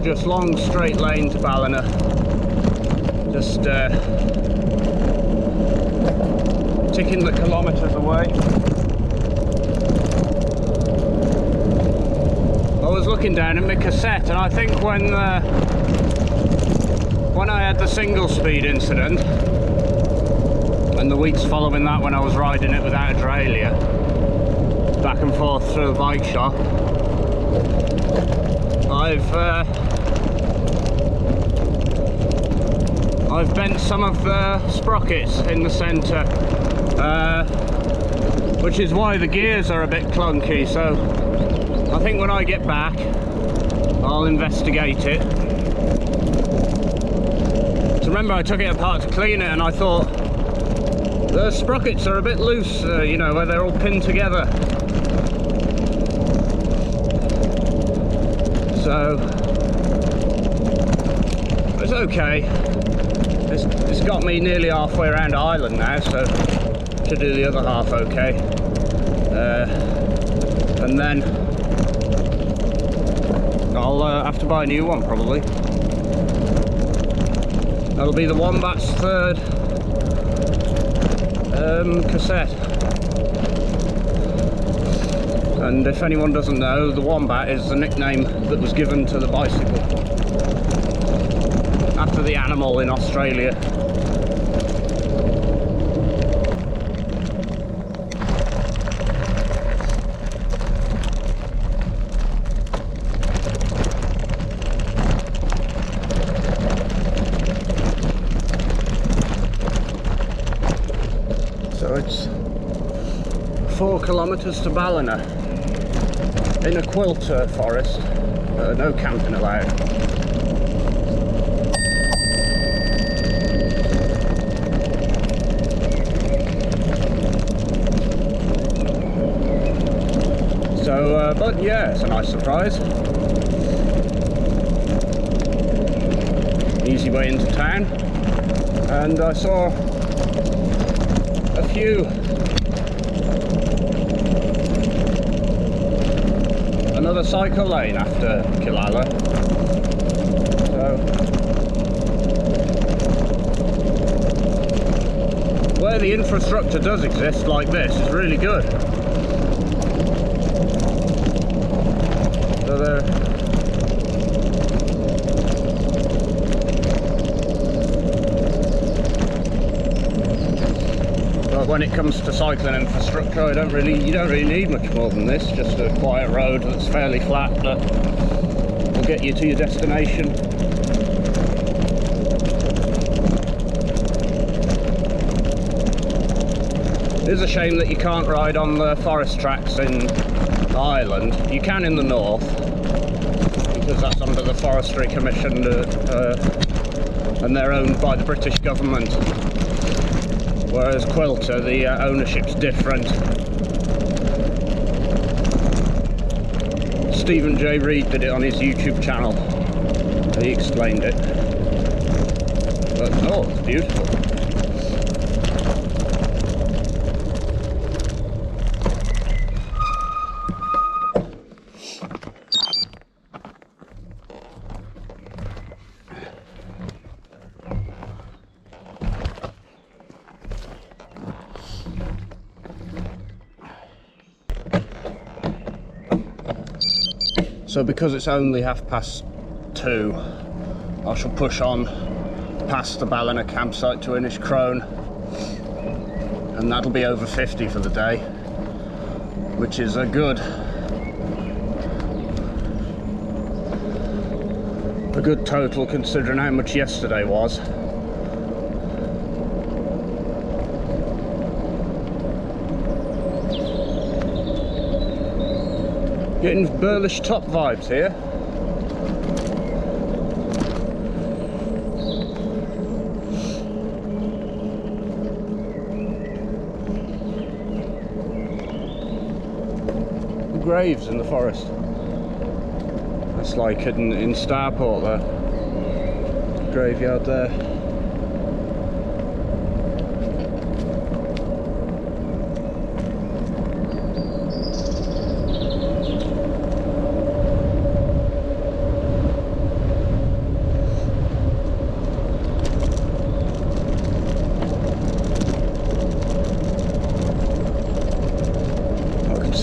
gorgeous long straight lane to Ballina. Just ticking the kilometres away. I was looking down at my cassette, and I think when I had the single speed incident, and the weeks following that when I was riding it without a derailleur, back and forth through the bike shop, I've bent some of the sprockets in the centre, which is why the gears are a bit clunky. So I think when I get back, I'll investigate it. So remember, I took it apart to clean it, and I thought the sprockets are a bit loose, you know, where they're all pinned together. So it's okay. It's got me nearly halfway around Ireland now, so should do the other half okay. And then I'll have to buy a new one probably. That'll be the Wombat's third cassette. And if anyone doesn't know, the Wombat is the nickname that was given to the bicycle after the animal in Australia. So it's 4 kilometres to Ballina in a quilter forest, no camping allowed. So, but yeah, it's a nice surprise. Easy way into town, and I saw a few. Another cycle lane after Killala. So where the infrastructure does exist like this is really good. So but when it comes to cycling infrastructure, you don't really need much more than this. Just a quiet road that's fairly flat that will get you to your destination. It is a shame that you can't ride on the forest tracks in Ireland. You can in the north, because that's under the Forestry Commission, and they're owned by the British government. Whereas Quilter, the ownership's different. Stephen J. Reed did it on his YouTube channel. He explained it. But oh, it's beautiful. So because it's only 2:30, I shall push on past the Ballina campsite to Inishcrone, and that'll be over 50 for the day, which is a good total considering how much yesterday was. Getting Burlish Top vibes here. The graves in the forest. That's like hidden in Starport there. Graveyard there.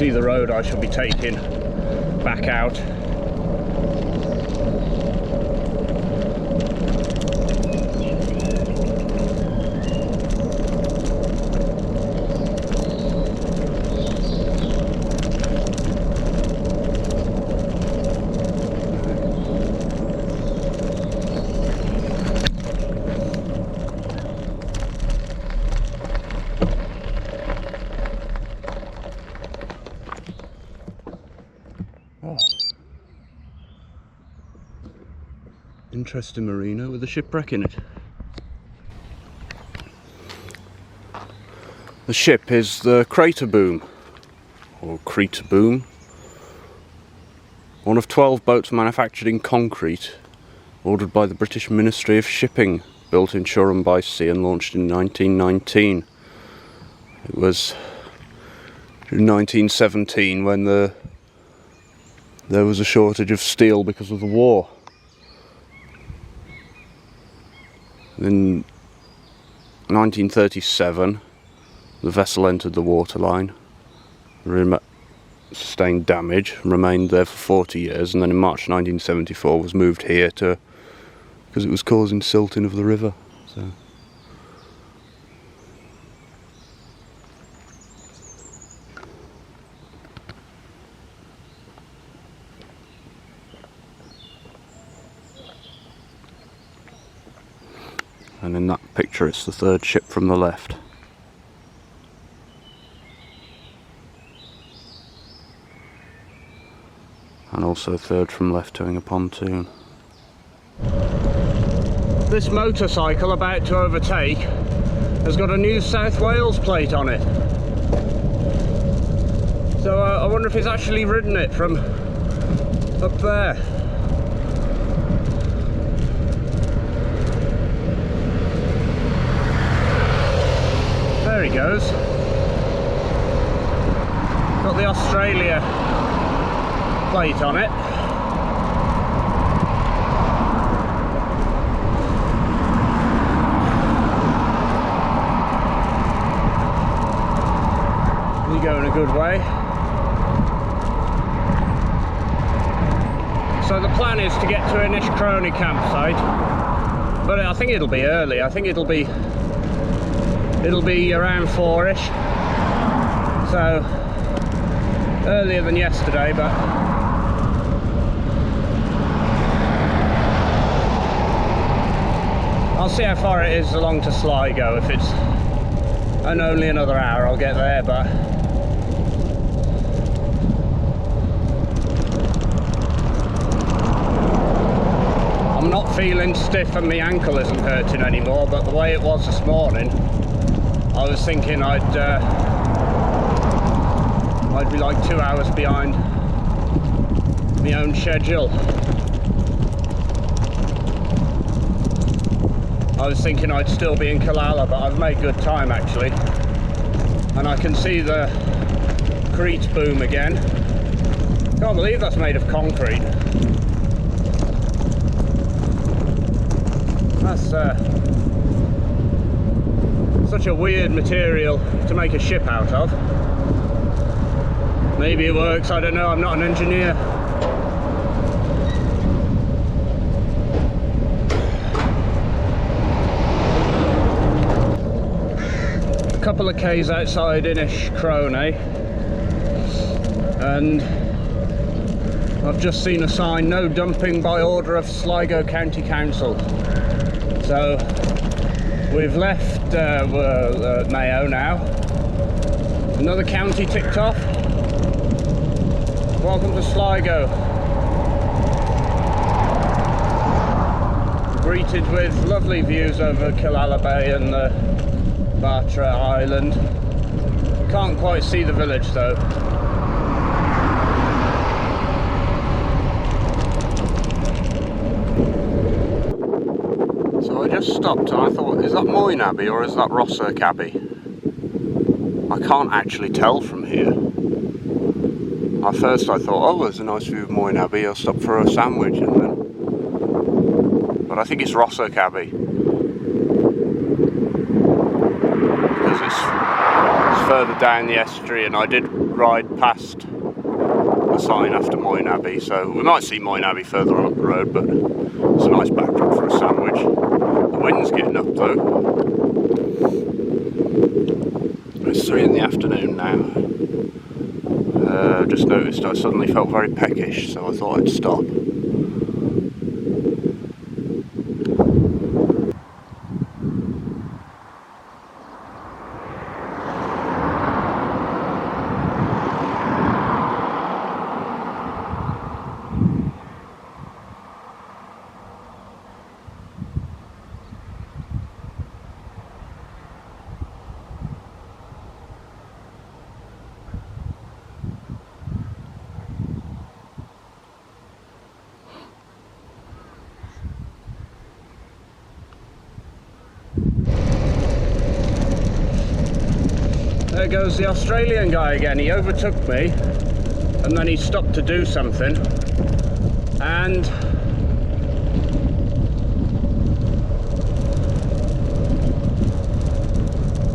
see the road I shall be taking back out. Interesting marina with a shipwreck in it. The ship is the Creteboom, or Creteboom, one of 12 boats manufactured in concrete, ordered by the British Ministry of Shipping, built in Shoreham by Sea and launched in 1919. It was in 1917 when there was a shortage of steel because of the war. In 1937, the vessel entered the waterline, sustained damage, and remained there for 40 years, and then in March 1974 was moved here because it was causing silting of the river. So. And in that picture it's the third ship from the left. And also third from left towing a pontoon. This motorcycle about to overtake has got a New South Wales plate on it. So I wonder if he's actually ridden it from up there. There he goes. Got the Australia plate on it. He's going a good way. So the plan is to get to Inishcrone campsite, but I think it'll be early. I think it'll be around 4ish, so earlier than yesterday, but I'll see how far it is along to Sligo. If it's only another hour I'll get there, but I'm not feeling stiff and my ankle isn't hurting anymore, but the way it was this morning, I was thinking I'd be like 2 hours behind my own schedule. I was thinking I'd still be in Killala, but I've made good time actually. And I can see the Creteboom again. Can't believe that's made of concrete. That's such a weird material to make a ship out of. Maybe it works, I don't know, I'm not an engineer. A couple of k's outside Inishcrone, and I've just seen a sign, no dumping by order of Sligo County Council. So we've left Mayo now. Another county ticked off. Welcome to Sligo. Greeted with lovely views over Killala Bay and the Bartra Island. Can't quite see the village though. So I just stopped and I thought, is that Moyne Abbey or is that Rosserk Abbey? I can't actually tell from here. At first I thought, oh, there's a nice view of Moyne Abbey, I'll stop for a sandwich, and then... But I think it's Rosserk Abbey. Because it's further down the estuary, and I did ride past the sign after Moyne Abbey, so we might see Moyne Abbey further on up the road, but it's a nice backdrop for a sandwich. The wind's getting up though. It's 3 in the afternoon now. Just noticed I suddenly felt very peckish, so I thought I'd stop. There goes the Australian guy again. He overtook me and then he stopped to do something, and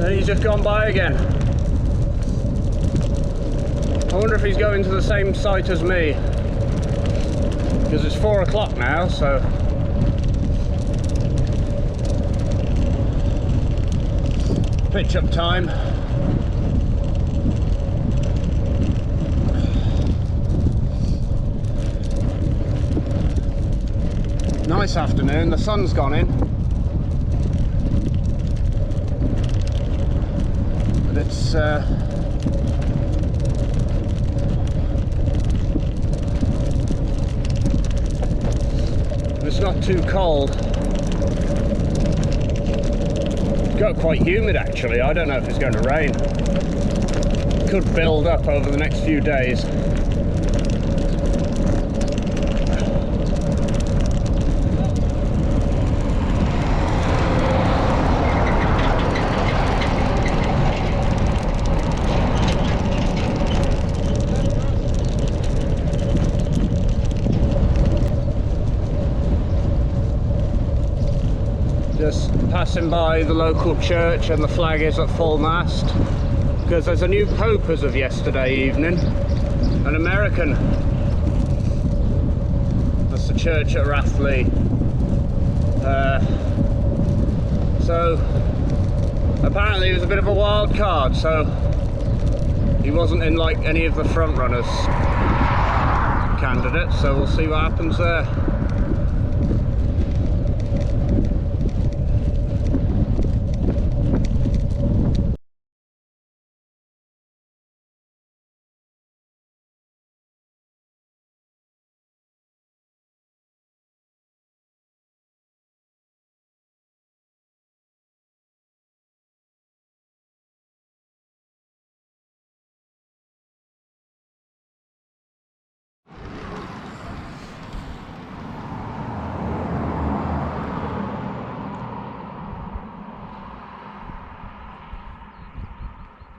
then he's just gone by again. I wonder if he's going to the same site as me, because it's 4 o'clock now, so pitch up time. Nice afternoon, the sun's gone in, but it's not too cold. It's got quite humid actually. I don't know if it's going to rain. It could build up over the next few days. Just passing by the local church, and the flag is at full mast because there's a new pope as of yesterday evening, an American. That's the church at Rathley. So apparently he was a bit of a wild card, so he wasn't in like any of the front runners candidates, so we'll see what happens there.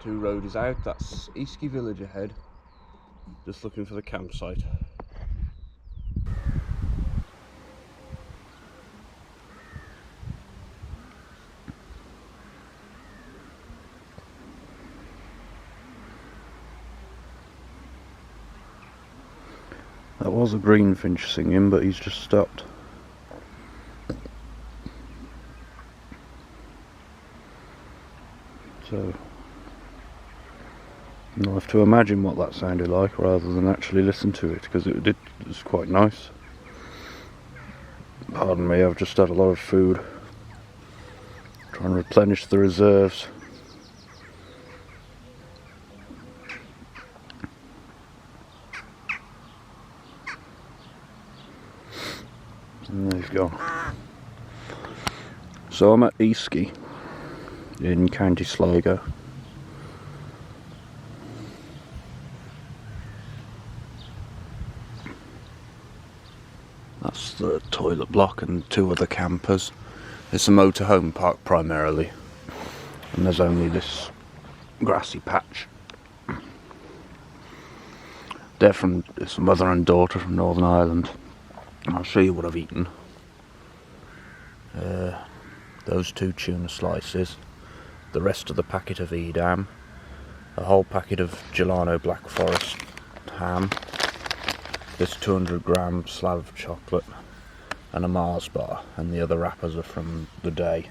Two road is out, that's Easky village ahead. Just looking for the campsite. That was a greenfinch singing, but he's just stopped. So I'll have to imagine what that sounded like rather than actually listen to it, because it was quite nice. Pardon me, I've just had a lot of food. Trying to replenish the reserves. And there he's gone. So I'm at Easky in County Sligo. That's the toilet block and two other campers. It's a motorhome park primarily, and there's only this grassy patch. It's a mother and daughter from Northern Ireland. I'll show you what I've eaten. Those 2 tuna slices, the rest of the packet of Edam, a whole packet of Gelano Black Forest ham, this 200-gram slab of chocolate, and a Mars bar, and the other wrappers are from the day.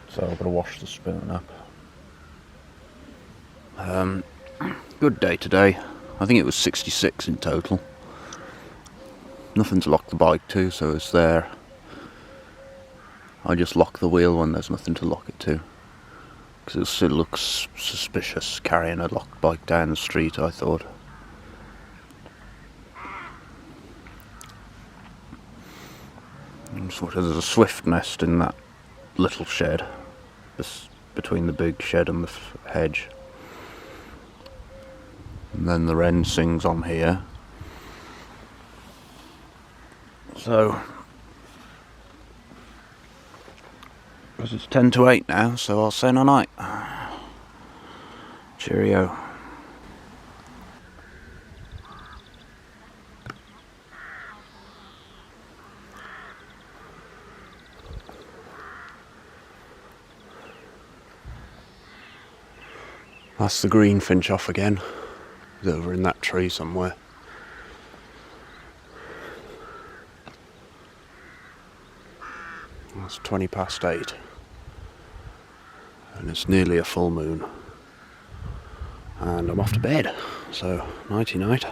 So I've got to wash the spoon up. Good day today. I think it was 66 in total. Nothing to lock the bike to, so it's there. I just lock the wheel when there's nothing to lock it to, because it still looks suspicious carrying a locked bike down the street, I thought. And sort of there's a swift nest in that little shed, between the big shed and the hedge. And then the wren sings on here. So, because it's 10 to 8 now, so I'll say no night. Cheerio. That's the greenfinch off again. He's over in that tree somewhere. It's 20 past 8. And it's nearly a full moon. And I'm off to bed. So, nighty night.